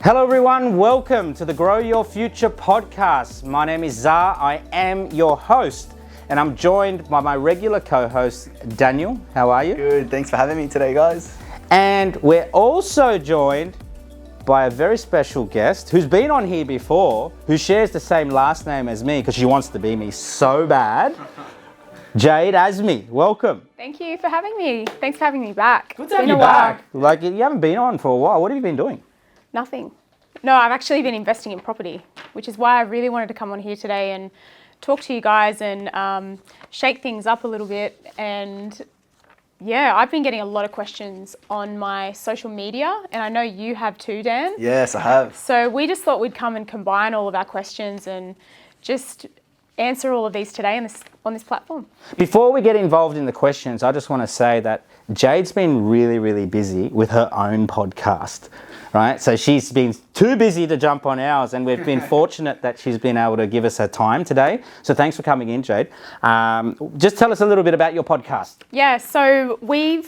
Hello everyone, welcome to the Grow Your Future podcast. My name is Zah, I am your host, and I'm joined by my regular co-host, Daniel. How are you? Good, thanks for having me today, guys. And we're also joined by a very special guest who's been on here before, who shares the same last name as me because she wants to be me so bad. Jade Azmi, welcome. Thank you for having me. Thanks for having me back. Good to have you back. Like, you haven't been on for a while. What have you been doing? Nothing. No, I've actually been investing in property, which is why I really wanted to come on here today and talk to you guys and shake things up a little bit. And yeah, I've been getting a lot of questions on my social media, and I know you have too, Dan. Yes, I have. So we just thought we'd come and combine all of our questions and just answer all of these today on this platform. Before we get involved in the questions, I just want to say that Jade's been really busy with her own podcast, right? So she's been too busy to jump on ours, and we've been fortunate that she's been able to give us her time today. So thanks for coming in, Jade. Just tell us a little bit about your podcast. Yeah, so we've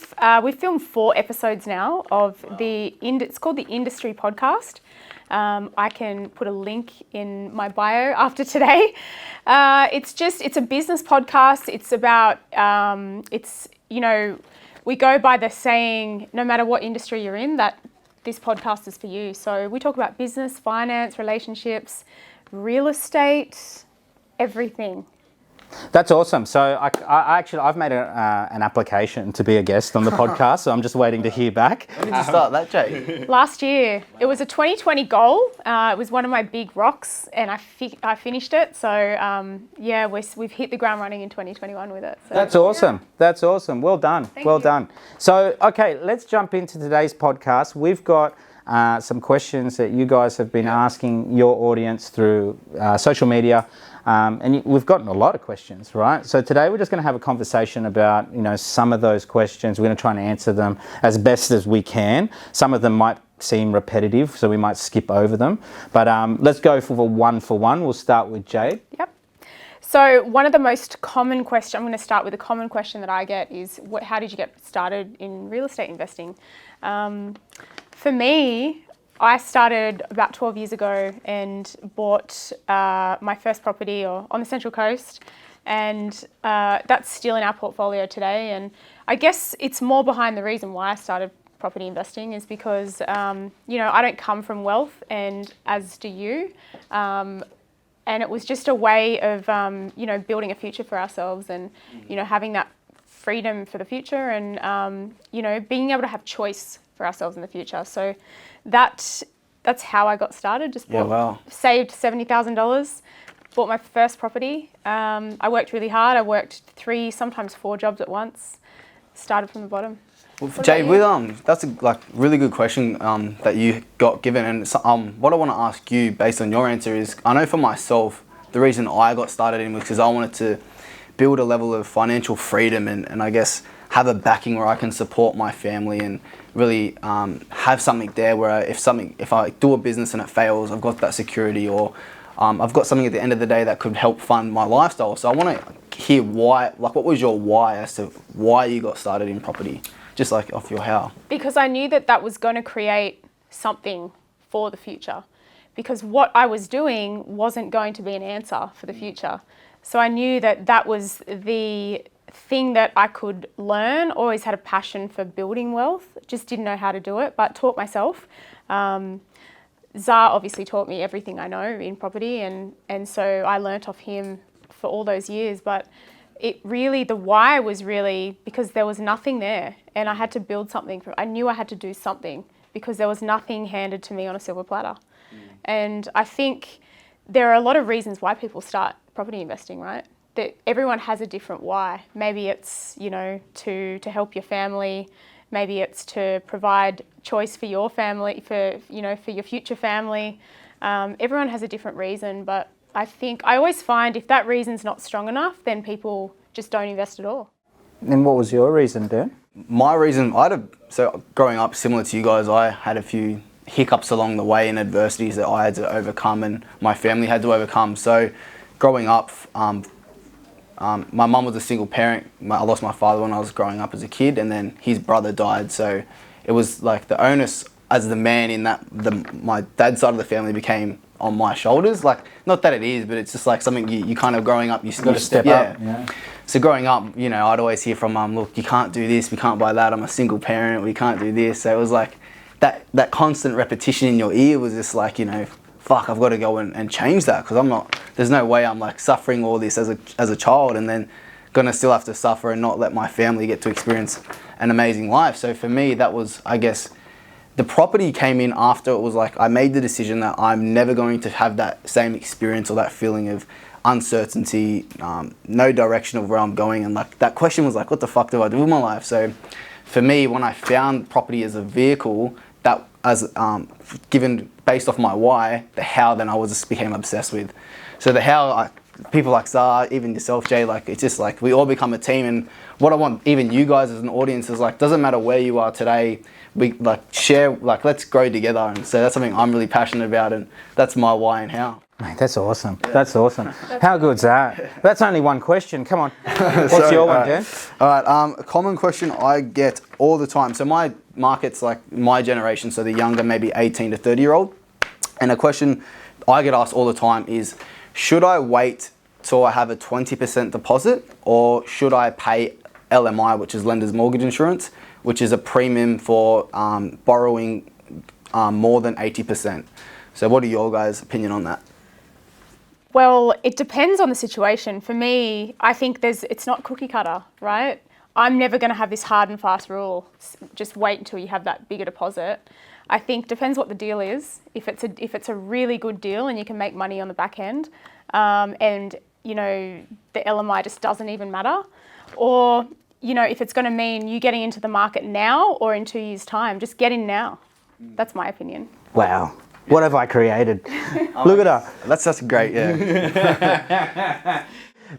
filmed 4 episodes now of it's called the Industry Podcast. I can put a link in my bio after today. It's a business podcast. It's about, we go by the saying, no matter what industry you're in, that this podcast is for you. So we talk about business, finance, relationships, real estate, everything. That's awesome. So I've made an application to be a guest on the podcast, so I'm just waiting to hear back. When did you start that, Jade? Last year. It was a 2020 goal. It was one of my big rocks, and I finished it. So we've hit the ground running in 2021 with it. So, That's awesome. Yeah. That's awesome. Well done. Thank well you. done. So, okay, let's jump into today's podcast. We've got some questions that you guys have been asking your audience through social media. And we've gotten a lot of questions, right? So today we're just going to have a conversation about, some of those questions. We're going to try and answer them as best as we can. Some of them might seem repetitive, so we might skip over them. But let's go for one. We'll start with Jade. Yep. So one of the most common questions, I'm going to start with a common question that I get is, how did you get started in real estate investing? For me, I started about 12 years ago and bought my first property on the Central Coast, and that's still in our portfolio today. And I guess it's more behind the reason why I started property investing is because, I don't come from wealth, and as do you. And it was just a way of, building a future for ourselves and, having that freedom for the future and, being able to have choice for ourselves in the future. So that's how I got started. Just saved $70,000, bought my first property. I worked really hard. I worked 3, sometimes 4 jobs at once. Started from the bottom. Well, Jade, that's a really good question that you got given. And what I want to ask you, based on your answer, is I know for myself the reason I got started in was because I wanted to build a level of financial freedom and I guess have a backing where I can support my family and really have something there where if I do a business and it fails, I've got that security, or I've got something at the end of the day that could help fund my lifestyle. So I want to hear why, what was your why as to why you got started in property, just like off your how? Because I knew that was going to create something for the future, because what I was doing wasn't going to be an answer for the future. So I knew that was the thing that I could learn. Always had a passion for building wealth, just didn't know how to do it, but taught myself. Zah obviously taught me everything I know in property, and so I learnt off him for all those years. But the why was really because there was nothing there, and I had to build something. I knew I had to do something because there was nothing handed to me on a silver platter. And I think there are a lot of reasons why people start property investing, right? That everyone has a different why. Maybe it's, to help your family. Maybe it's to provide choice for your family, for your future family. Everyone has a different reason, but I always find if that reason's not strong enough, then people just don't invest at all. And what was your reason, Dan? My reason, so growing up, similar to you guys, I had a few hiccups along the way and adversities that I had to overcome and my family had to overcome. So growing up, my mum was a single parent. I lost my father when I was growing up as a kid, and then his brother died. So it was like the onus as the man in that, my dad's side of the family became on my shoulders. Like, not that it is, but it's just like something you kind of growing up, you got to step up. Yeah. So growing up, you know, I'd always hear from mum, look, you can't do this, we can't buy that, I'm a single parent, we can't do this. So it was like that constant repetition in your ear was just like, you know, fuck, I've got to go and change that, because there's no way I'm like suffering all this as a child and then gonna still have to suffer and not let my family get to experience an amazing life. So for me, that was, I guess, the property came in after it was like I made the decision that I'm never going to have that same experience or that feeling of uncertainty, no direction of where I'm going, and like that question was like, what the fuck do I do with my life? So for me, when I found property as a vehicle, that as given based off my why, the how then I just became obsessed with. So the how, people like Zah, even yourself, Jay, like it's just like we all become a team, and what I want even you guys as an audience is like, doesn't matter where you are today, we like share, like let's grow together. And so that's something I'm really passionate about, and that's my why and how. Mate, that's awesome. Yeah. That's awesome. How good's that? That's only one question. Come on. What's your one, Dan? All right. A common question I get all the time. So my market's like my generation, so the younger, maybe 18 to 30-year-old. And a question I get asked all the time is, should I wait till I have a 20% deposit, or should I pay LMI, which is lender's mortgage insurance, which is a premium for borrowing more than 80%. So what are your guys' opinion on that? Well, it depends on the situation. For me, I think it's not cookie cutter, right? I'm never going to have this hard and fast rule. Just wait until you have that bigger deposit. I think depends what the deal is. If it's a really good deal and you can make money on the back end, and you know the LMI just doesn't even matter, or you know if it's going to mean you getting into the market now or in 2 years' time, just get in now. That's my opinion. Wow. What have I created? Look at her. That's great, yeah.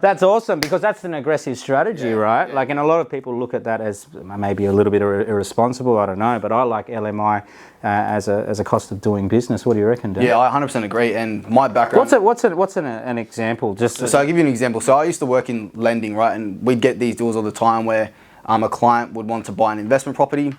That's awesome, because that's an aggressive strategy, right? Yeah. Like, and a lot of people look at that as maybe a little bit irresponsible, I don't know, but I like LMI as a cost of doing business. What do you reckon, Dan? Yeah, I 100% agree, and my background... What's an example? So I'll give you an example. So I used to work in lending, right, and we'd get these deals all the time where a client would want to buy an investment property,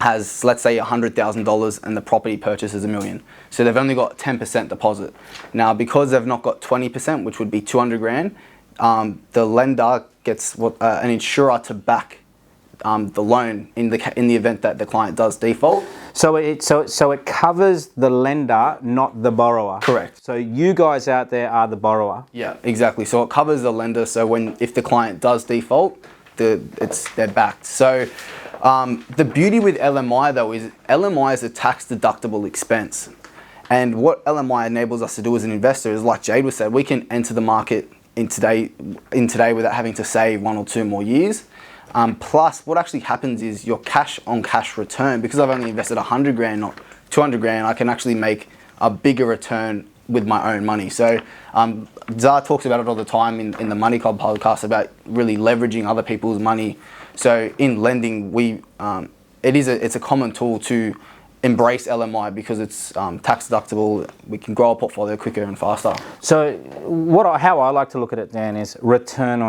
has, let's say, $100,000 and the property purchase is $1 million. So they've only got 10% deposit. Now, because they've not got 20%, which would be 200 grand, the lender gets an insurer to back the loan in the event that the client does default. So it covers the lender, not the borrower. Correct. So you guys out there are the borrower. Yeah, exactly. So it covers the lender. So if the client does default, they're backed. So the beauty with LMI though is LMI is a tax deductible expense, and what LMI enables us to do as an investor is, like Jade was said, we can enter the market in today without having to save 1 or 2 more years. Plus, what actually happens is your cash on cash return, because I've only invested 100 grand, not 200 grand, I can actually make a bigger return with my own money. So Zah talks about it all the time in the Money Club podcast about really leveraging other people's money. So in lending, it's a common tool to embrace LMI because it's tax deductible. We can grow a portfolio quicker and faster. So how I like to look at it, Dan, is return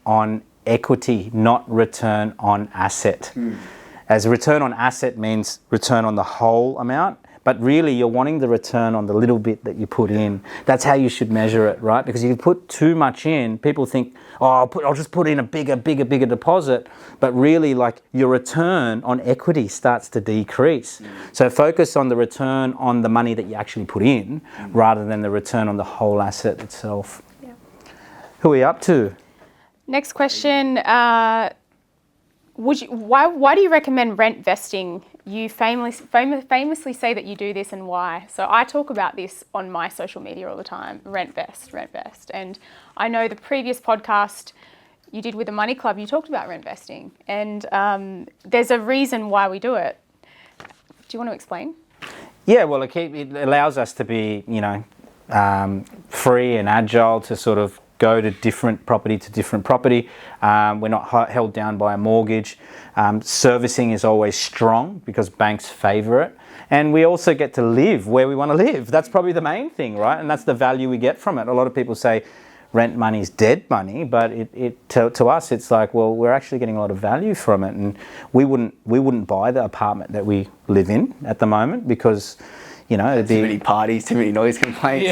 on equity, not return on asset. As return on asset means return on the whole amount, but really you're wanting the return on the little bit that you put in. That's how you should measure it, right? Because if you put too much in, people think, oh, I'll just put in a bigger deposit, but really like your return on equity starts to decrease. So focus on the return on the money that you actually put in rather than the return on the whole asset itself. Yeah. Who are we up to? Next question. Why do you recommend rent vesting? You famously say that you do this, and why? So I talk about this on my social media all the time, rent vest. And I know the previous podcast you did with the Money Club, you talked about rent vesting, and there's a reason why we do it. Do you want to explain? Yeah, well, it allows us to be, free and agile to sort of go to different property. We're not held down by a mortgage. Servicing is always strong because banks favour it. And we also get to live where we want to live. That's probably the main thing, right? And that's the value we get from it. A lot of people say rent money is dead money, but to us it's like, well, we're actually getting a lot of value from it, and we wouldn't buy the apartment that we live in at the moment because, you know, too many parties, too many noise complaints.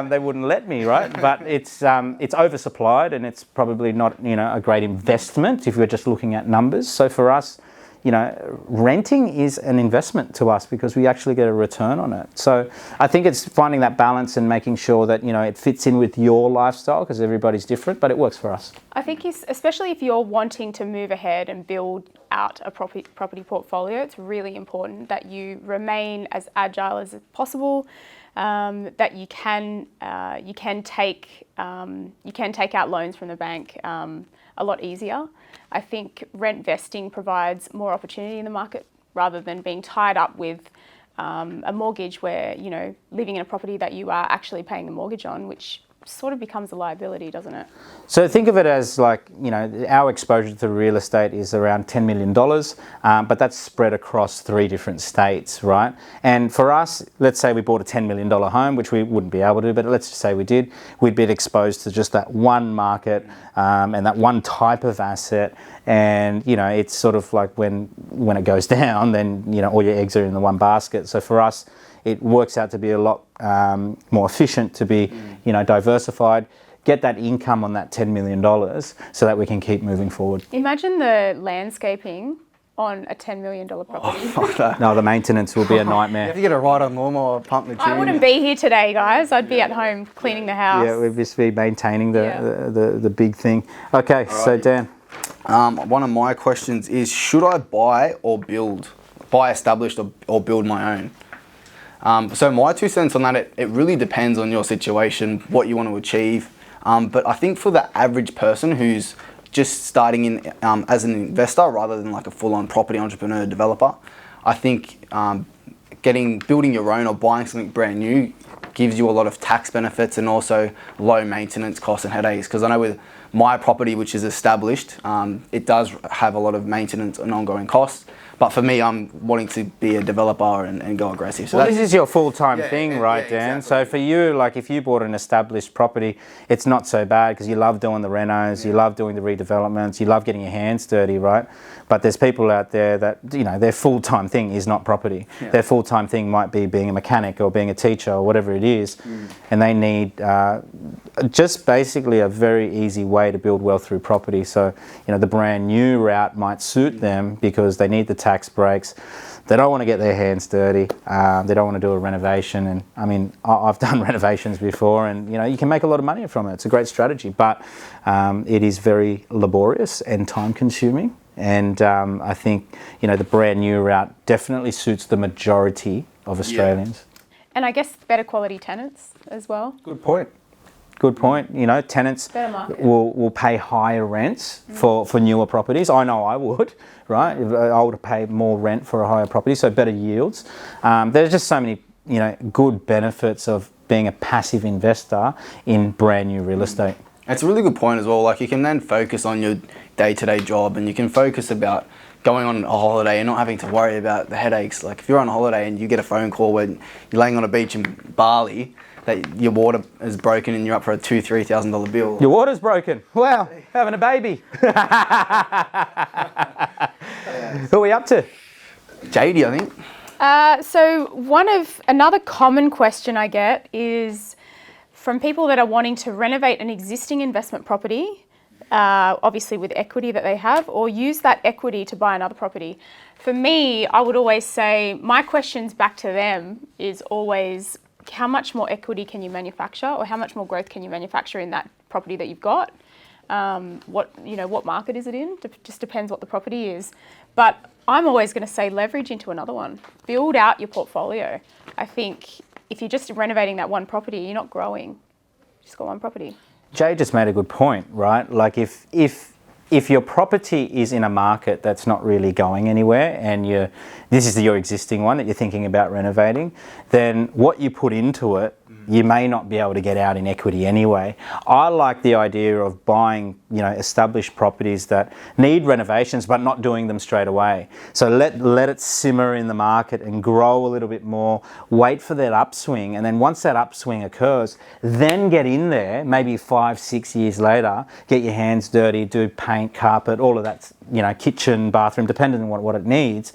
they wouldn't let me, right? But it's oversupplied, and it's probably not, you know, a great investment if we're just looking at numbers. So for us, you know, renting is an investment to us because we actually get a return on it. So I think it's finding that balance and making sure that, you know, it fits in with your lifestyle because everybody's different, but it works for us. I think especially if you're wanting to move ahead and build out a property portfolio, it's really important that you remain as agile as possible, that you can take out loans from the bank a lot easier. I think rent vesting provides more opportunity in the market rather than being tied up with a mortgage where, you know, living in a property that you are actually paying the mortgage on, which sort of becomes a liability, doesn't it? So think of it as like, you know, our exposure to real estate is around $10 million, but that's spread across 3 different states, right? And for us, let's say we bought a $10 million home, which we wouldn't be able to, but let's just say we did, we'd be exposed to just that one market and that one type of asset. And, you know, it's sort of like when it goes down, then, you know, all your eggs are in the one basket. So for us, it works out to be a lot more efficient to be, you know, diversified, get that income on that $10 million so that we can keep moving forward. Imagine the landscaping on a $10 million property. No, the maintenance will be a You have nightmare. to get a ride on lawnmower, pump the tune. I wouldn't be here today, guys. I'd be at home cleaning the house. Yeah, we'd just be maintaining the big thing. Okay, so Dan. One of my questions is, should I buy established or build my own? So my 2 cents on that, it really depends on your situation, what you want to achieve. But I think for the average person who's just starting in as an investor rather than like a full-on property entrepreneur developer, I think building your own or buying something brand new gives you a lot of tax benefits and also low maintenance costs and headaches. Because I know with my property, which is established, it does have a lot of maintenance and ongoing costs. But for me, I'm wanting to be a developer and go aggressive. So well, this is your full-time thing, right, yeah, Dan? exactly. So for you, like if you bought an established property, it's not so bad because you love doing the renos, you love doing the redevelopments, you love getting your hands dirty, right? But there's people out there that, you know, their full-time thing is not property. Yeah. Their full-time thing might be being a mechanic or being a teacher or whatever it is. And they need just basically a very easy way to build wealth through property. So, you know, the brand new route might suit them because they need the tax breaks. They don't want to get their hands dirty. They don't want to do a renovation. And I mean, I've done renovations before, and you know, you can make a lot of money from it. It's a great strategy, but it is very laborious and time consuming. And I think, you know, the brand new route definitely suits the majority of Australians. And I guess better quality tenants as well. Good point. Good point. You know, tenants will pay higher rents for newer properties. I know I would, right? I would pay more rent for a higher property, so better yields. There's just so many, you know, good benefits of being a passive investor in brand new real estate. It's a really good point as well. Like you can then focus on your day-to-day job, and you can focus about going on a holiday and not having to worry about the headaches. Like if you're on a holiday and you get a phone call when you're laying on a beach in Bali that your water is broken and you're up for a $2,000-3,000 bill. Your water's broken. Wow, having a baby. Who are we up to? Jade, I think. So another common question I get is from people that are wanting to renovate an existing investment property, obviously with equity that they have, or use that equity to buy another property. For me, I would always say, my questions back to them is always, how much more equity can you manufacture, or how much more growth can you manufacture in that property that you've got? What market is it in? Just depends what the property is. But I'm always going to say leverage into another one. Build out your portfolio. I think if you're just renovating that one property, you're not growing. You just got one property. Jay just made a good point, right? Like if your property is in a market that's not really going anywhere, and this is your existing one that you're thinking about renovating, then what you put into it you may not be able to get out in equity anyway. I like the idea of buying, established properties that need renovations but not doing them straight away. So let it simmer in the market and grow a little bit more, wait for that upswing, and then once that upswing occurs, then get in there, maybe 5-6 years later, get your hands dirty, do paint, carpet, all of that, kitchen, bathroom, depending on what it needs.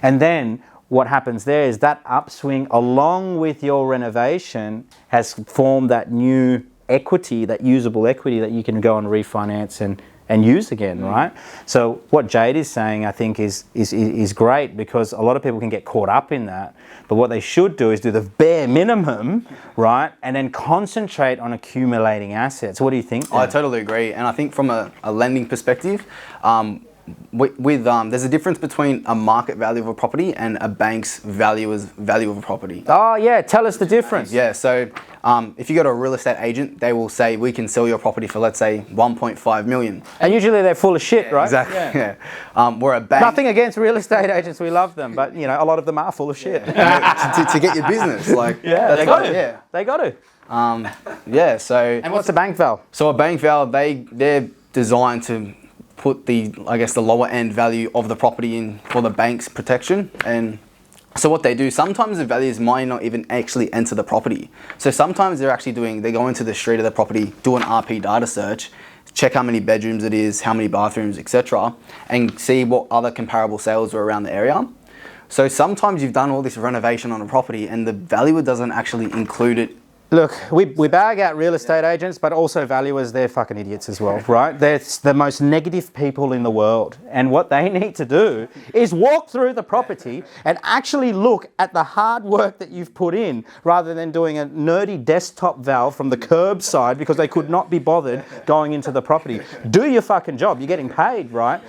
And then what happens there is that upswing, along with your renovation, has formed that new equity, that usable equity that you can go and refinance and use again, right? So what Jade is saying, I think, is great, because a lot of people can get caught up in that. But what they should do is do the bare minimum, right? And then concentrate on accumulating assets. What do you think? I totally agree. And I think from a lending perspective, there's a difference between a market value of a property and a bank's value of a property. Oh yeah, tell us the difference. Yeah, so if you go to a real estate agent, they will say, we can sell your property for, let's say, 1.5 million. And usually they're full of shit, right? Exactly. Yeah. Where a bank, nothing against real estate agents, we love them, but a lot of them are full of shit. to get your business, like they got to. Yeah, they got to. So. And what's a bank val? So a bank val, they're designed to put the lower end value of the property in for the bank's protection. And so what they do, sometimes the values might not even actually enter the property. So sometimes they go into the street of the property, do an RP data search, check how many bedrooms it is, how many bathrooms, etc., and see what other comparable sales are around the area. So sometimes you've done all this renovation on a property and the valuer doesn't actually include it. Look, we bag out real estate agents, but also valuers, they're fucking idiots as well, right? They're the most negative people in the world. And what they need to do is walk through the property and actually look at the hard work that you've put in, rather than doing a nerdy desktop val from the curbside because they could not be bothered going into the property. Do your fucking job. You're getting paid, right?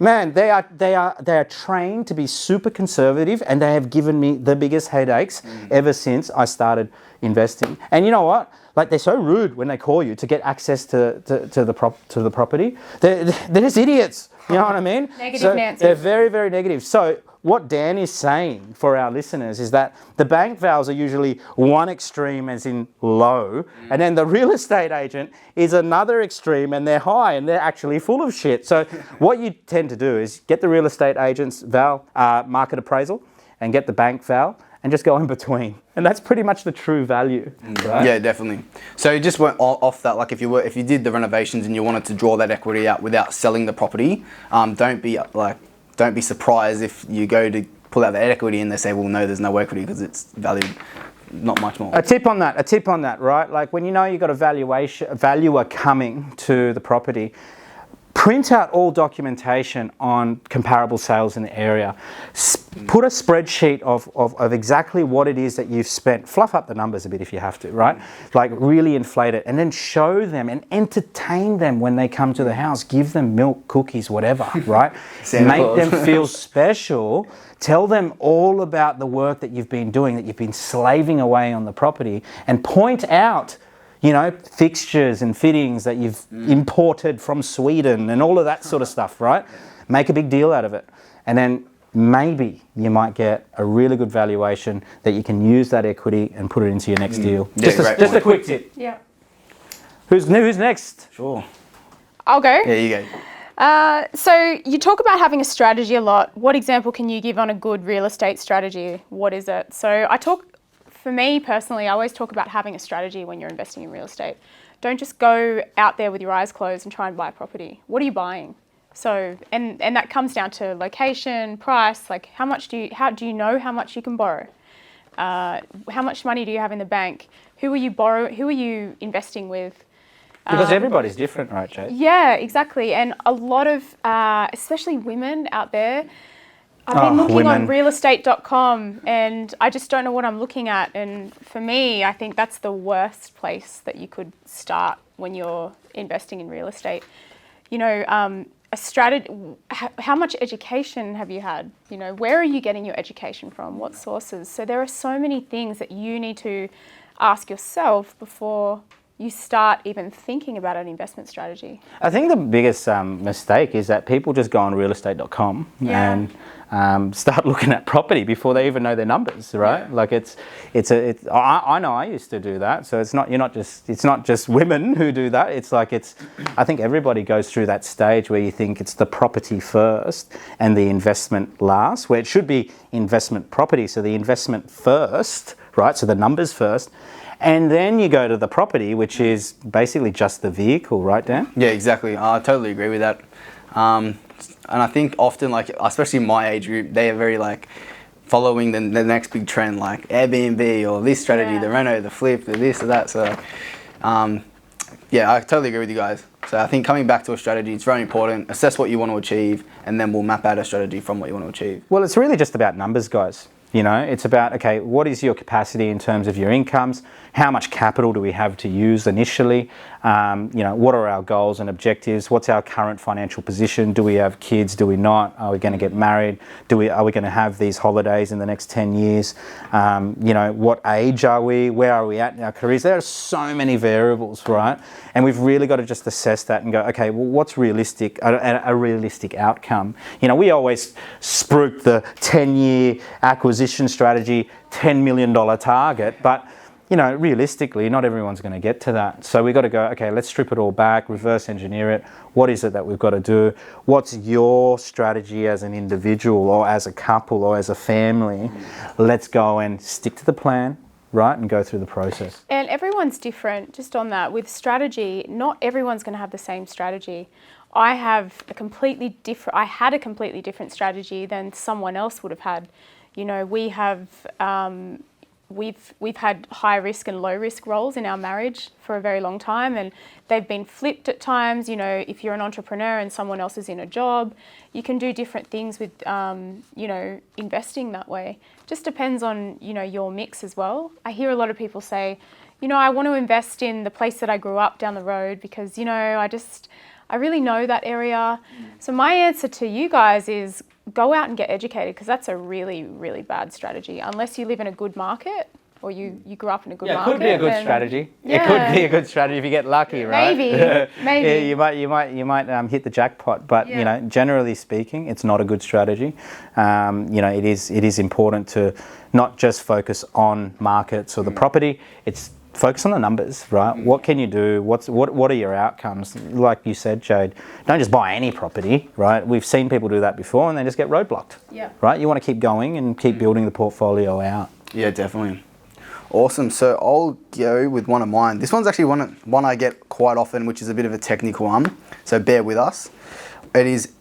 Man, they are trained to be super conservative, and they have given me the biggest headaches ever since I started investing. And you know what? Like, they're so rude when they call you to get access to the property. They're just idiots. You know what I mean? Negative Nancy. They're very, very negative. So what Dan is saying for our listeners is that the bank vals are usually one extreme, as in low, and then the real estate agent is another extreme, and they're high, and they're actually full of shit. So what you tend to do is get the real estate agent's val market appraisal, and get the bank val, and just go in between. And that's pretty much the true value. Right? Yeah, definitely. So you just went off that, like if you did the renovations and you wanted to draw that equity out without selling the property, don't be surprised if you go to pull out the equity and they say, well, no, there's no equity because it's valued not much more. A tip on that, right? Like, when you've got a valuer coming to the property, print out all documentation on comparable sales in the area. Put a spreadsheet of exactly what it is that you've spent. Fluff up the numbers a bit if you have to, right? Like, really inflate it, and then show them and entertain them when they come to the house. Give them milk, cookies, whatever, right? Make them feel special. Tell them all about the work that you've been doing, that you've been slaving away on the property, and point out fixtures and fittings that you've imported from Sweden and all of that sort of stuff, right? Make a big deal out of it. And then maybe you might get a really good valuation that you can use that equity and put it into your next deal. Yeah, just a quick tip. Yeah. Who's next? Sure. I'll go. Yeah, you go. So you talk about having a strategy a lot. What example can you give on a good real estate strategy? What is it? So for me personally, I always talk about having a strategy when you're investing in real estate. Don't just go out there with your eyes closed and try and buy a property. What are you buying? So, and that comes down to location, price, like how do you know how much you can borrow? How much money do you have in the bank? Who are you investing with? Because everybody's different, right, Jade? Yeah, exactly. And a lot of, especially women out there, I've been looking on realestate.com and I just don't know what I'm looking at. And for me, I think that's the worst place that you could start when you're investing in real estate. A strategy, how much education have you had? Where are you getting your education from? What sources? So there are so many things that you need to ask yourself before you start even thinking about an investment strategy. I think the biggest mistake is that people just go on realestate.com and start looking at property before they even know their numbers, right? Yeah. Like I know I used to do that. So it's not just women who do that. I think everybody goes through that stage where you think it's the property first and the investment last, where it should be investment property. So the investment first, right? So the numbers first. And then you go to the property, which is basically just the vehicle, right, Dan? Yeah, exactly. I totally agree with that. And I think often, like, especially my age group, they are very like following the next big trend, like Airbnb or this strategy, the reno, the flip, the this or that. So, yeah, I totally agree with you guys. So I think coming back to a strategy, it's very important. Assess what you want to achieve, and then we'll map out a strategy from what you want to achieve. Well, it's really just about numbers, guys. You know, it's about, okay, what is your capacity in terms of your incomes? How much capital do we have to use initially? You know, what are our goals and objectives? What's our current financial position? Do we have kids? Do we not? Are we going to get married? Are we going to have these holidays in the next 10 years? You know, what age are we? Where are we at in our careers? There are so many variables, right? And we've really got to just assess that and go, okay, well, what's realistic, a realistic outcome? You know, we always spruik the 10-year acquisition strategy, $10 million target, but you know, realistically, not everyone's going to get to that. So we've got to go, okay, let's strip it all back, reverse engineer it. What is it that we've got to do? What's your strategy as an individual or as a couple or as a family? Let's go and stick to the plan, right, and go through the process. And everyone's different. Just on that, with strategy, not everyone's going to have the same strategy. I had a completely different strategy than someone else would have had. You know, we have we've had high risk and low risk roles in our marriage for a very long time, and they've been flipped at times. You know, if you're an entrepreneur and someone else is in a job, you can do different things with you know, investing that way. Just depends on, you know, your mix as well. I hear a lot of people say, you know, I want to invest in the place that I grew up down the road because, you know, I really know that area. So my answer to you guys is go out and get educated, because that's a really, really bad strategy unless you live in a good market or you grew up in a good market. Yeah, it could be a good strategy. Yeah. It could be a good strategy if you get lucky, right? Maybe. Yeah, you might hit the jackpot, but you know, generally speaking, it's not a good strategy. You know, it is important to not just focus on markets or the property. It's focus on the numbers, right? What can you do? What are your outcomes? Like you said, Jade, don't just buy any property, right? We've seen people do that before and they just get roadblocked. Yeah. Right? You want to keep going and keep building the portfolio out. Yeah, definitely. Awesome. So I'll go with one of mine. This one's actually one I get quite often, which is a bit of a technical one. So bear with us. It is,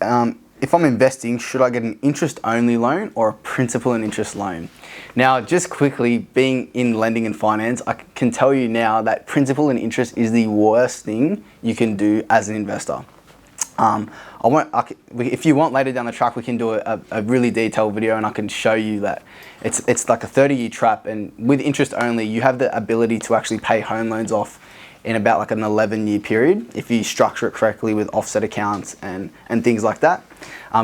if I'm investing, should I get an interest-only loan or a principal and interest loan? Now, just quickly, being in lending and finance, I can tell you now that principal and interest is the worst thing you can do as an investor. If you want later down the track, we can do a really detailed video and I can show you that it's like a 30-year trap, and with interest only, you have the ability to actually pay home loans off in about like an 11-year period if you structure it correctly with offset accounts and things like that.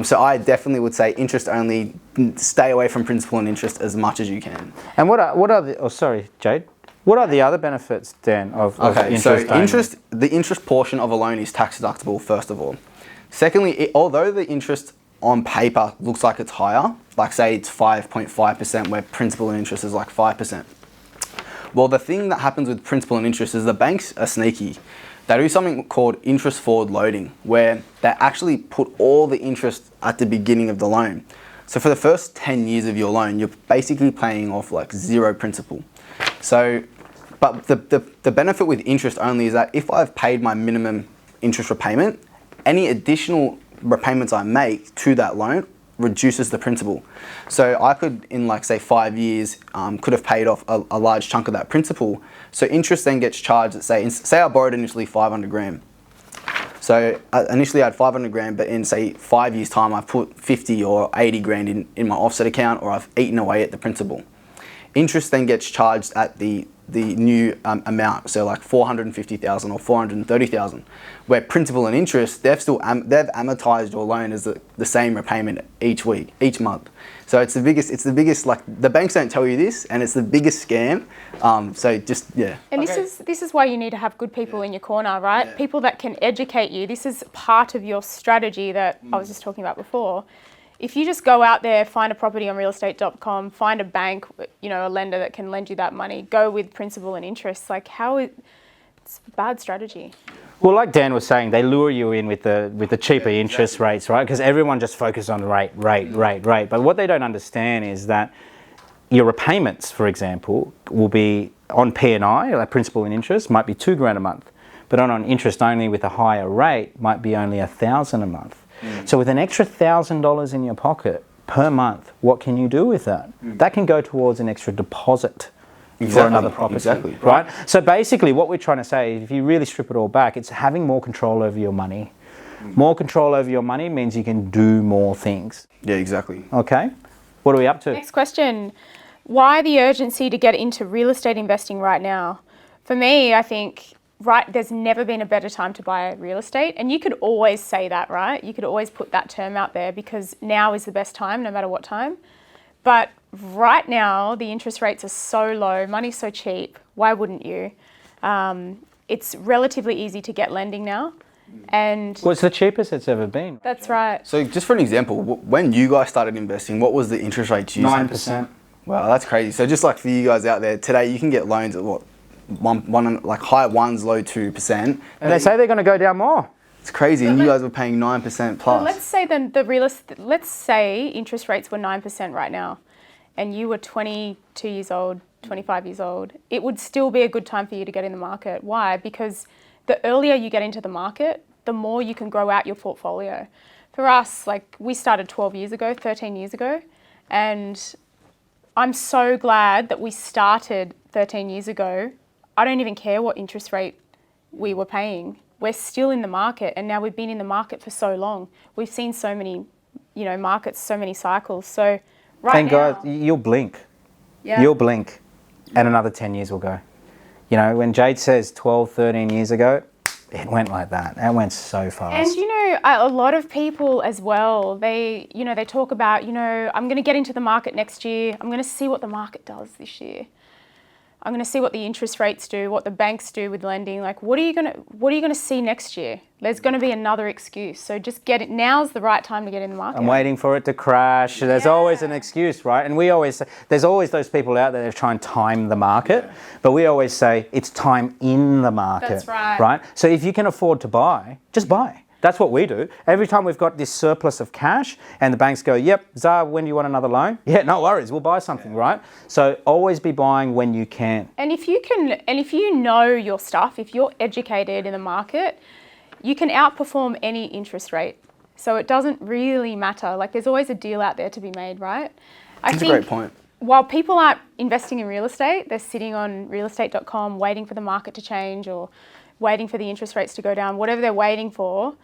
So I definitely would say interest only, stay away from principal and interest as much as you can. And what are the, oh sorry, Jade, what are the other benefits, Dan, of interest only? The interest portion of a loan is tax deductible, first of all. Secondly, although the interest on paper looks like it's higher, like say it's 5.5% where principal and interest is like 5%. Well, the thing that happens with principal and interest is the banks are sneaky. They do something called interest forward loading, where they actually put all the interest at the beginning of the loan. So for the first 10 years of your loan, you're basically paying off like zero principal. So, but the benefit with interest only is that if I've paid my minimum interest repayment, any additional repayments I make to that loan reduces the principal. So I could, in like say 5 years, could have paid off a large chunk of that principal. So interest then gets charged at say I borrowed initially 500 grand. So initially I had 500 grand, but in say 5 years time, I've put 50 or 80 grand in my offset account, or I've eaten away at the principal. Interest then gets charged at the the new amount, so like 450,000 or 430,000, where principal and interest, they've amortized your loan as the same repayment each month. So it's the biggest, like, the banks don't tell you this, and it's the biggest scam. So just, yeah. And this is why you need to have good people in your corner, right? Yeah. People that can educate you. This is part of your strategy that I was just talking about before. If you just go out there, find a property on realestate.com, find a bank, a lender that can lend you that money, go with principal and interest, it's a bad strategy. Well, like Dan was saying, they lure you in with the cheaper interest rates, right? Because everyone just focuses on rate. But what they don't understand is that your repayments, for example, will be on P&I, like principal and interest, might be $2,000 a month. But on interest only with a higher rate, might be only $1,000 a month. So with an extra $1,000 in your pocket per month, what can you do with that? That can go towards an extra deposit for another property, right? So basically what we're trying to say, if you really strip it all back, it's having more control over your money. More control over your money means you can do more things. Yeah, exactly. Okay, what are we up to? Next question. Why the urgency to get into real estate investing right now? For me, I think there's never been a better time to buy real estate. And you could always say that, right? You could always put that term out there because now is the best time, no matter what time. But right now, the interest rates are so low, money's so cheap. Why wouldn't you? It's relatively easy to get lending now. And Well, it's the cheapest it's ever been. that's right. So just for an example, when you guys started investing, what was the interest rate you used? 9%. Wow, that's crazy. So just like for you guys out there, today you can get loans at what? One like high ones, low 2%. And they say they're going to go down more. It's crazy, and you guys were paying 9% plus. Let's say let's say interest rates were 9% right now, and you were 22 years old, 25 years old. It would still be a good time for you to get in the market. Why? Because the earlier you get into the market, the more you can grow out your portfolio. For us, like we started 12 years ago, 13 years ago, and I'm so glad that we started 13 years ago. I don't even care what interest rate we were paying. We're still in the market, and now we've been in the market for so long. We've seen so many, markets, so many cycles. So Thank God, you'll blink. Yeah. You'll blink, and another 10 years will go. When Jade says 12, 13 years ago, it went like that. It went so fast. And a lot of people as well, they talk about, I'm going to get into the market next year. I'm going to see what the market does this year. I'm going to see what the interest rates do, what the banks do with lending. Like, what are you going to see next year? There's going to be another excuse. So just get it. Now's the right time to get in the market. I'm waiting for it to crash. There's always an excuse, right? And there's always those people out there that try and time the market. But we always say it's time in the market. That's right. Right? So if you can afford to buy, just buy. That's what we do. Every time we've got this surplus of cash and the banks go, yep, Zah, when do you want another loan? Yeah, no worries, we'll buy something, right? So always be buying when you can. And if you know your stuff, if you're educated in the market, you can outperform any interest rate. So it doesn't really matter. Like there's always a deal out there to be made, right? That's a great point. While people aren't investing in real estate, they're sitting on realestate.com waiting for the market to change or waiting for the interest rates to go down, whatever they're waiting for.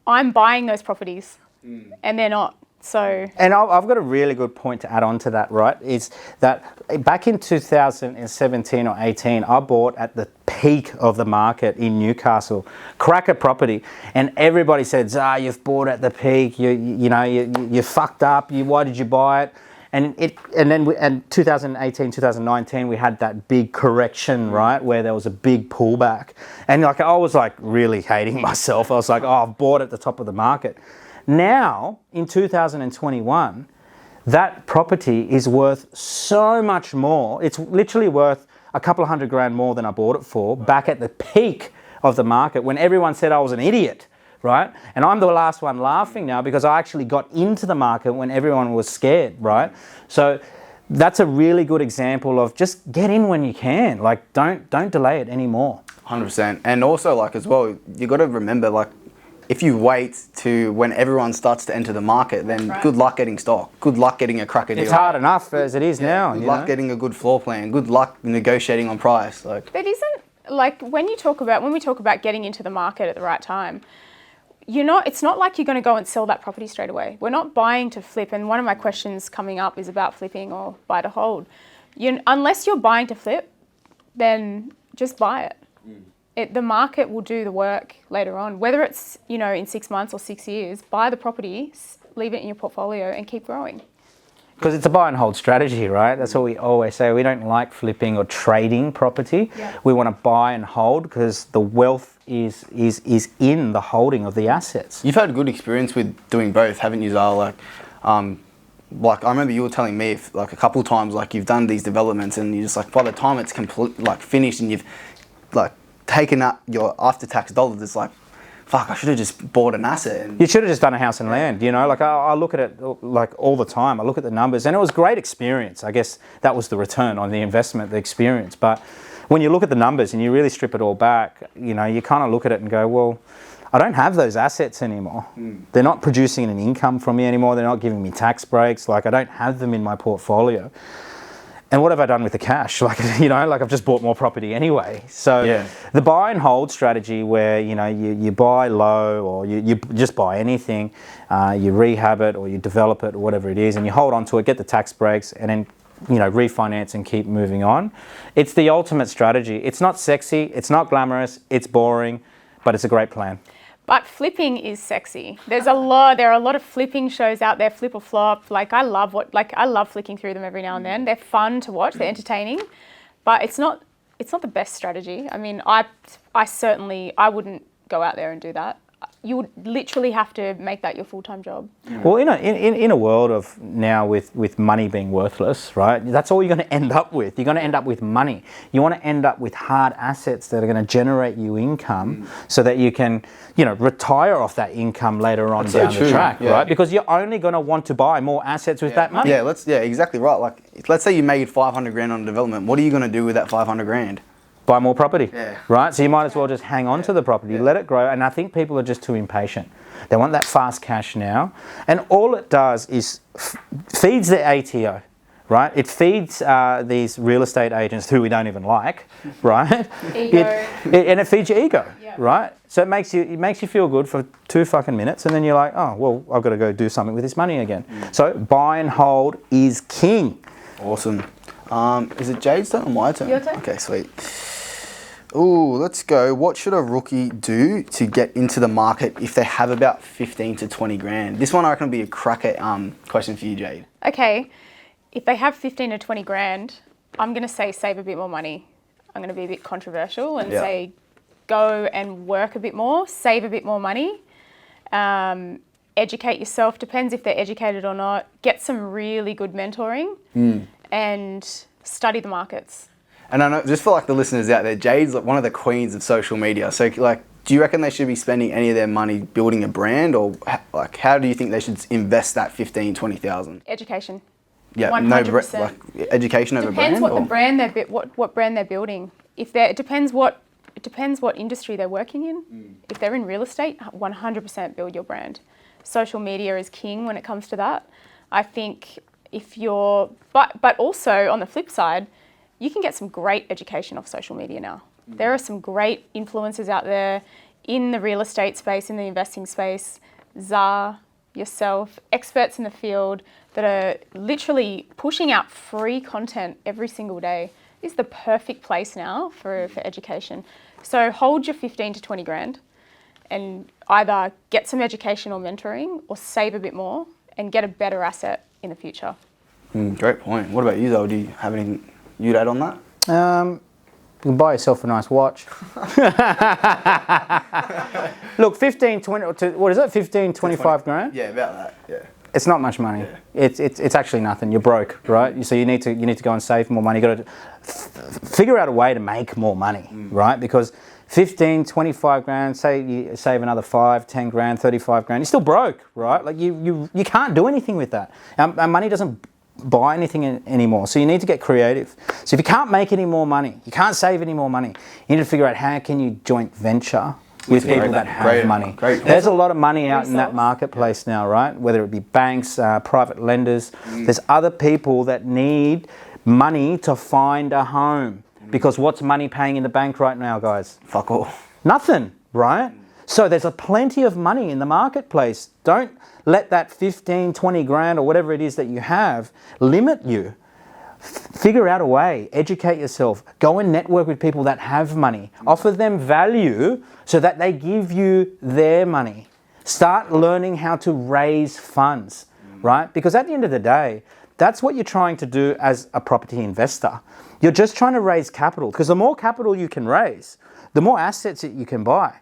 I'm buying those properties and they're not. So, and I've got a really good point to add on to that, right? Is that back in 2017 or 18, I bought at the peak of the market in Newcastle, cracker property, and everybody said, Zah, you've bought at the peak, you fucked up, why did you buy it? And then 2018, 2019, we had that big correction, right, where there was a big pullback. And I was really hating myself. I was like, I've bought at the top of the market. Now, in 2021, that property is worth so much more. It's literally worth a couple of $100,000 more than I bought it for back at the peak of the market when everyone said I was an idiot. Right? And I'm the last one laughing now because I actually got into the market when everyone was scared, right? So that's a really good example of just get in when you can. Like don't delay it anymore. 100%. And also as well, you got to remember if you wait to when everyone starts to enter the market, then good luck getting stock. Good luck getting a cracker deal. It's hard enough as it is now. Good luck getting a good floor plan. Good luck negotiating on price. That isn't when we talk about getting into the market at the right time. It's not like you're going to go and sell that property straight away. We're not buying to flip. And one of my questions coming up is about flipping or buy to hold. Unless you're buying to flip, then just buy it. The market will do the work later on. Whether it's, in 6 months or 6 years, buy the property, leave it in your portfolio and keep growing. Because it's a buy and hold strategy, right? That's what we always say. We don't like flipping or trading property. Yeah. We want to buy and hold because the wealth is in the holding of the assets. You've had good experience with doing both, haven't you, Zah? Like I remember you were telling me a couple times, you've done these developments and you just by the time it's complete, finished and you've taken up your after-tax dollars, it's fuck, I should have just bought an asset. You should have just done a house and land, I look at it all the time. I look at the numbers and it was great experience. I guess that was the return on the investment, the experience. But when you look at the numbers and you really strip it all back, you kind of look at it and go, well, I don't have those assets anymore. They're not producing an income from me anymore. They're not giving me tax breaks. I don't have them in my portfolio. And what have I done with the cash? I've just bought more property anyway. So the buy and hold strategy where, you buy low or you just buy anything, you rehab it or you develop it or whatever it is, and you hold on to it, get the tax breaks, and then, refinance and keep moving on. It's the ultimate strategy. It's not sexy, it's not glamorous, it's boring, but it's a great plan. But flipping is sexy. There are a lot of flipping shows out there, Flip or Flop. I love flicking through them every now and then. They're fun to watch, they're entertaining, but it's not the best strategy. I mean, I wouldn't go out there and do that. You would literally have to make that your full-time job. Well, in a world of now with money being worthless, right? That's all you're going to end up with. You're going to end up with money. You want to end up with hard assets that are going to generate you income so that you can, retire off that income later on down the track, right? Because you're only going to want to buy more assets with that money. Yeah, exactly right. Let's say you made 500 grand on development. What are you going to do with that 500 grand? Buy more property, right? So you might as well just hang on to the property, let it grow. And I think people are just too impatient. They want that fast cash now. And all it does is feeds the ATO, right? It feeds these real estate agents who we don't even like, right? Ego. And it feeds your ego, right? So it makes you feel good for 2 fucking minutes, and then you're like, oh, well, I've got to go do something with this money again. So buy and hold is king. Awesome. Is it Jade's turn or my turn? Your turn. Okay, sweet. Ooh, let's go. What should a rookie do to get into the market if they have about 15 to 20 grand? This one I reckon will be a cracker question for you, Jade. Okay, if they have 15 to 20 grand, I'm going to say save a bit more money. I'm going to be a bit controversial and say go and work a bit more, save a bit more money, educate yourself. Depends if they're educated or not. Get some really good mentoring and study the markets. And I know, just for the listeners out there, Jade's one of the queens of social media. So do you reckon they should be spending any of their money building a brand, or how do you think they should invest that 15, 20,000? Education. Yeah, 100%. Education over brand. Depends what brand they're building. It depends what industry they're working in. If they're in real estate, 100% build your brand. Social media is king when it comes to that. I think but also on the flip side, you can get some great education off social media now. There are some great influencers out there in the real estate space, in the investing space. Zah, yourself, experts in the field that are literally pushing out free content every single day. This is the perfect place now for education. So hold your 15 to 20 grand and either get some education or mentoring or save a bit more and get a better asset in the future. Great point. What about you, though? Do you have anything you'd add on that? You can buy yourself a nice watch. Look, 15, 20, what is it? 15, 25 grand? Yeah, about that. Yeah. It's not much money. Yeah. It's actually nothing. You're broke, right? So you need to go and save more money. You got to figure out a way to make more money, right? Because 15, 25 grand, say you save another 5, 10 grand, 35 grand, you're still broke, right? You can't do anything with that. Our money doesn't buy anything anymore. So you need to get creative. So if you can't make any more money, you can't save any more money, you need to figure out how can you joint venture with people that have money. There's a lot of money out in that marketplace now, right? Whether it be banks, private lenders, there's other people that need money to find a home. Because what's money paying in the bank right now, guys? Fuck all. Nothing, right? So there's plenty of money in the marketplace. Don't let that 15, 20 grand or whatever it is that you have limit you. Figure out a way, educate yourself, go and network with people that have money, offer them value so that they give you their money. Start learning how to raise funds, right? Because at the end of the day, that's what you're trying to do as a property investor. You're just trying to raise capital, because the more capital you can raise, the more assets that you can buy.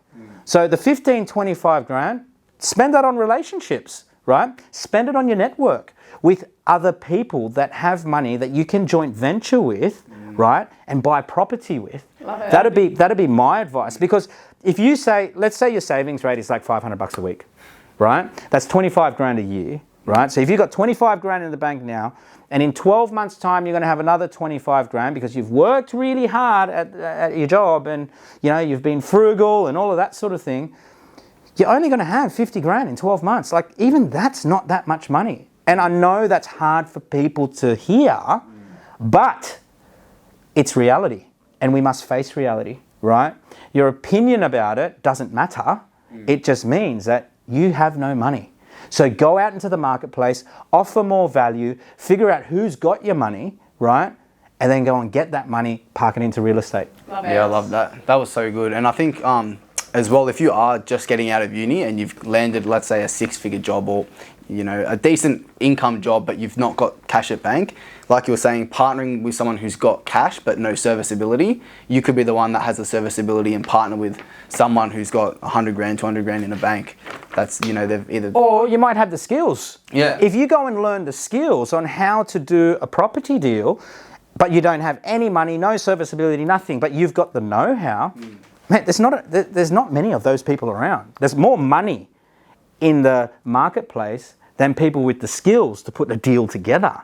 So the 15, 25 grand, spend that on relationships, right? Spend it on your network with other people that have money that you can joint venture with, right? And buy property with. Love it. That'd be my advice. Because if you say, let's say your savings rate is like $500 a week, right? That's 25 grand a year, right? So if you've got 25 grand in the bank now, and in 12 months time, you're going to have another 25 grand because you've worked really hard at your job, and you know, you've been frugal and all of that sort of thing. You're only going to have 50 grand in 12 months. Like, even that's not that much money. And I know that's hard for people to hear, but it's reality, and we must face reality, right? Your opinion about it doesn't matter. It just means that you have no money. So go out into the marketplace, offer more value, figure out who's got your money, right? And then go and get that money, park it into real estate. Love it. Yeah, I love that. That was so good. And I think as well, if you are just getting out of uni and you've landed, let's say, a 6-figure job, or you know, a decent income job, but you've not got cash at bank, like you were saying, partnering with someone who's got cash but no serviceability, you could be the one that has the serviceability and partner with someone who's got 100 grand, 200 grand in a bank. That's, you know, they've either... Or you might have the skills. Yeah. If you go and learn the skills on how to do a property deal, but you don't have any money, no serviceability, nothing, but you've got the know-how, man, there's not many of those people around. There's more money in the marketplace than people with the skills to put a deal together.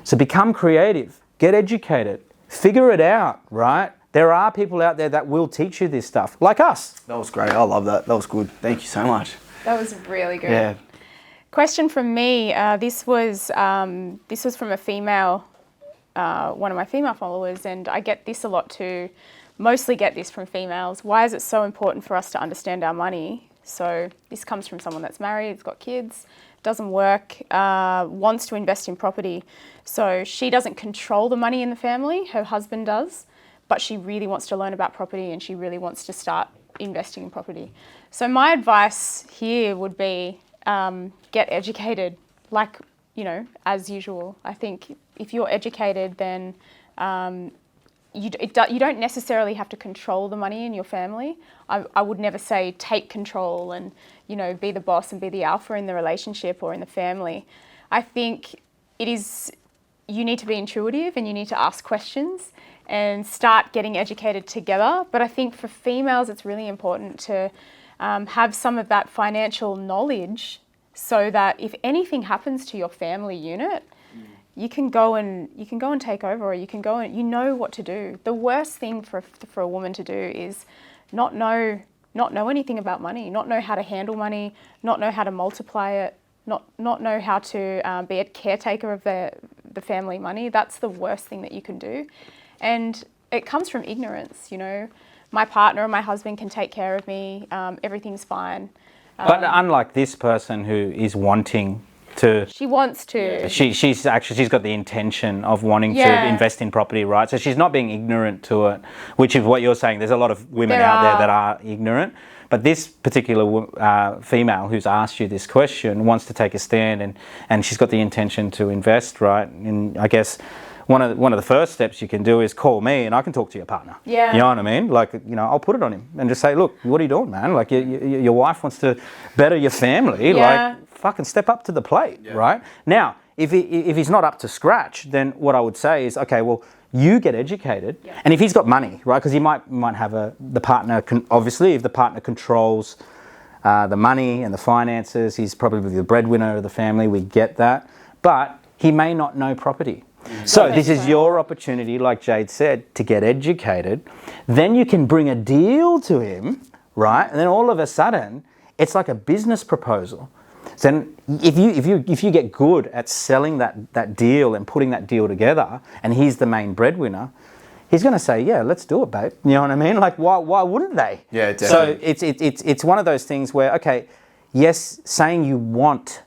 So become creative, get educated, figure it out, right? There are people out there that will teach you this stuff, like us. That was great. I love that. That was good. Thank you so much. That was really good. Yeah. Question from me. This was from a female, one of my female followers, and I get this a lot too. Mostly get this from females. Why is it so important for us to understand our money? So this comes from someone that's married, has got kids, doesn't work, wants to invest in property. So she doesn't control the money in the family, her husband does, but she really wants to learn about property and she really wants to start investing in property. So my advice here would be get educated, like, you know, as usual. I think if you're educated, then you don't necessarily have to control the money in your family. I would never say take control and, you know, be the boss and be the alpha in the relationship or in the family. I think you need to be intuitive and you need to ask questions and start getting educated together. But I think for females, it's really important to have some of that financial knowledge so that if anything happens to your family unit, you can go and take over, or you can go and you know what to do. The worst thing for a woman to do is not know anything about money, not know how to handle money, not know how to multiply it, not know how to be a caretaker of the family money. That's the worst thing that you can do, and it comes from ignorance. You know, my partner or my husband can take care of me. Everything's fine. But unlike this person who is wanting to... She wants to. She's got the intention of wanting to invest in property, right? So she's not being ignorant to it, which is what you're saying. There's a lot of women out there that are ignorant. But this particular female who's asked you this question wants to take a stand, and she's got the intention to invest, right? And I guess one of the first steps you can do is call me, and I can talk to your partner. Yeah. You know what I mean? Like, you know, I'll put it on him and just say, look, what are you doing, man? Like, your wife wants to better your family. Yeah. Like, fucking step up to the plate, right? Now, if he's not up to scratch, then what I would say is, okay, well, you get educated, and if he's got money, right? Because he might have the partner. Obviously, if the partner controls the money and the finances, he's probably the breadwinner of the family. We get that, but he may not know property. So this is your opportunity, like Jade said, to get educated. Then you can bring a deal to him, right? And then all of a sudden, it's like a business proposal. So then if you get good at selling that deal and putting that deal together, and he's the main breadwinner, he's going to say, yeah, let's do it, babe. You know what I mean? Like, why wouldn't they? Yeah, definitely. So it's one of those things where, okay, yes, saying you want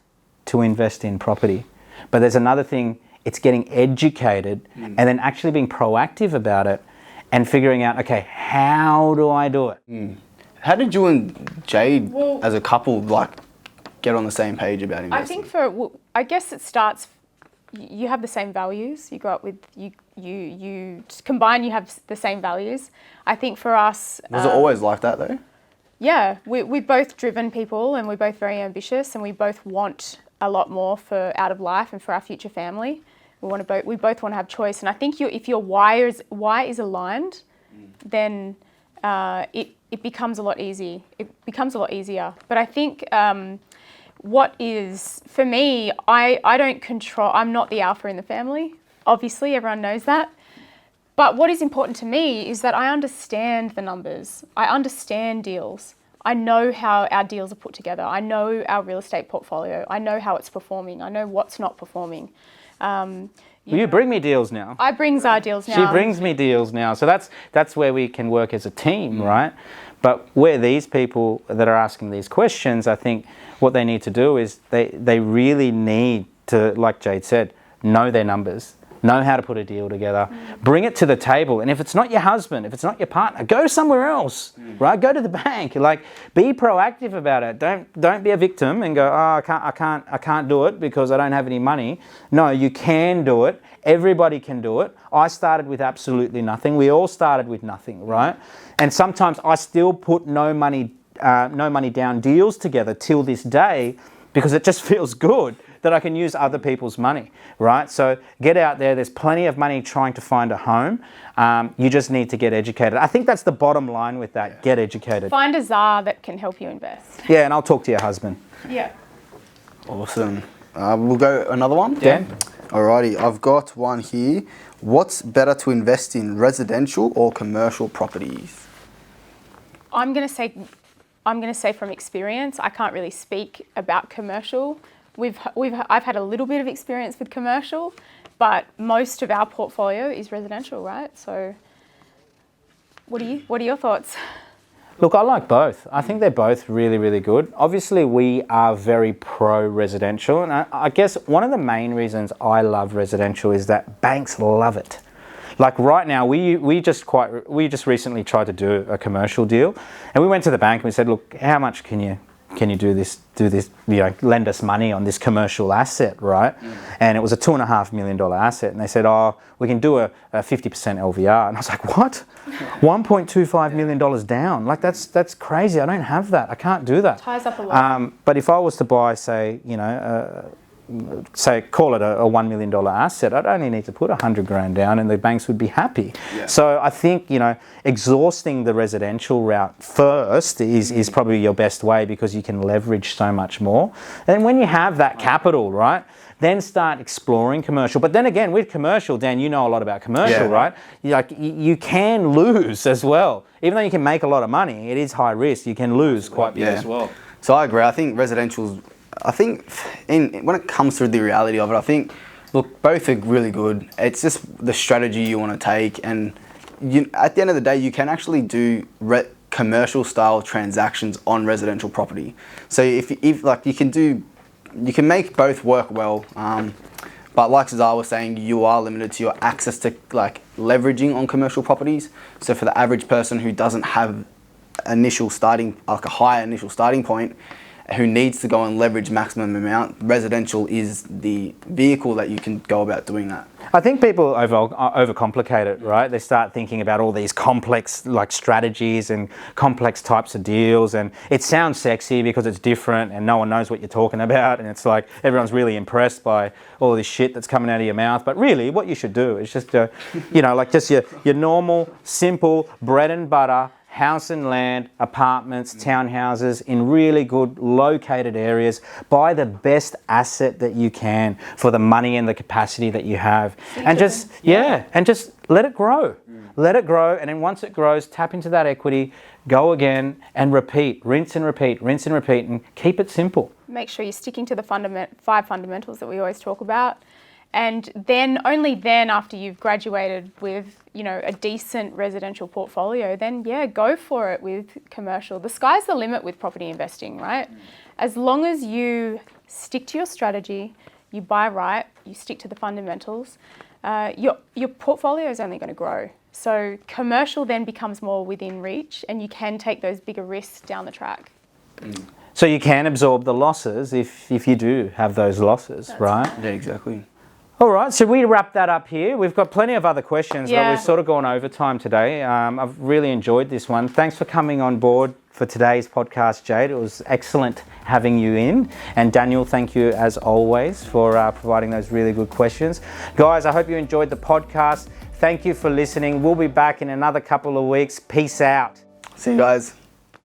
to invest in property, but there's another thing It's getting educated and then actually being proactive about it and figuring out, okay, how do I do it? How did you and Jade, as a couple, like get on the same page about investing? I think I guess it starts. You have the same values. You grow up with you combine. You have the same values. I think for us. Was it always like that though? Yeah, we're both driven people, and we're both very ambitious, and we both want a lot more out of life and for our future family. We both want to have choice, and I think if your why is aligned, then it becomes a lot easy. It becomes a lot easier. But I think what is for me, I don't control. I'm not the alpha in the family. Obviously, everyone knows that. But what is important to me is that I understand the numbers. I understand deals. I know how our deals are put together. I know our real estate portfolio. I know how it's performing. I know what's not performing. You bring me deals now. I bring Zah deals now. She brings me deals now. So that's where we can work as a team, right? But where these people that are asking these questions, I think what they need to do is they really need to, like Jade said, know their numbers, know how to put a deal together, bring it to the table. And if it's not your husband, if it's not your partner, go somewhere else, right? Go to the bank. Like, be proactive about it. Don't be a victim and go, oh, I can't do it because I don't have any money. No, you can do it. Everybody can do it. I started with absolutely nothing. We all started with nothing, right? And sometimes I still put no money down deals together till this day because it just feels good that I can use other people's money, right? So get out there. There's plenty of money trying to find a home. You just need to get educated. I think that's the bottom line with that. Yeah. Get educated. Find a Zah that can help you invest. Yeah, and I'll talk to your husband. Yeah. Awesome. We'll go another one. Dan? Alrighty, I've got one here. What's better to invest in, residential or commercial properties? I'm going to say from experience, I can't really speak about commercial. I've had a little bit of experience with commercial, but most of our portfolio is residential, right? So what are your thoughts? Look, I like both. I think they're both really, really good. Obviously, we are very pro-residential, and I guess one of the main reasons I love residential is that banks love it. Like right now, we just recently tried to do a commercial deal, and we went to the bank and we said, look, how much can you do this, lend us money on this commercial asset, right? And it was a $2.5 million asset. And they said, oh, we can do a 50% LVR. And I was like, what? $1.25 million down? Like, that's crazy. I don't have that. I can't do that. Ties up a lot. But if I was to buy, say, call it a $1 million asset, I'd only need to put $100,000 down and the banks would be happy. Yeah. So I think, exhausting the residential route first is probably your best way because you can leverage so much more. And when you have that capital, right, then start exploring commercial. But then again, with commercial, Dan, you know a lot about commercial, right? You can lose as well. Even though you can make a lot of money, it is high risk. You can lose quite big as well. So I agree. I think residential's when it comes to the reality of it, I think, look, both are really good. It's just the strategy you want to take, and at the end of the day, you can actually do commercial style transactions on residential property. So if you can make both work well. But like Zah was saying, you are limited to your access to leveraging on commercial properties. So for the average person who doesn't have a high initial starting point, who needs to go and leverage maximum amount, residential is the vehicle that you can go about doing that. I think people overcomplicate it, right? They start thinking about all these complex strategies and complex types of deals, and it sounds sexy because it's different and no one knows what you're talking about, and it's like everyone's really impressed by all this shit that's coming out of your mouth. But really, what you should do is just, just your normal, simple bread and butter house and land, apartments, townhouses in really good located areas. Buy the best asset that you can for the money and the capacity that you have. And just let it grow. Let it grow, and then once it grows, tap into that equity, go again and repeat, rinse and repeat, and keep it simple. Make sure you're sticking to the 5 fundamentals that we always talk about. And then, only then, after you've graduated with, a decent residential portfolio, then go for it with commercial. The sky's the limit with property investing, right? As long as you stick to your strategy, you buy right, you stick to the fundamentals, your portfolio is only going to grow. So commercial then becomes more within reach, and you can take those bigger risks down the track. So you can absorb the losses if you do have those losses, right? Yeah, exactly. All right, so we wrap that up here. We've got plenty of other questions, but Yeah. we've sort of gone over time today. I've really enjoyed this one. Thanks for coming on board for today's podcast, Jade. It was excellent having you in. And Daniel, thank you as always for providing those really good questions. Guys, I hope you enjoyed the podcast. Thank you for listening. We'll be back in another couple of weeks. Peace out. See you guys.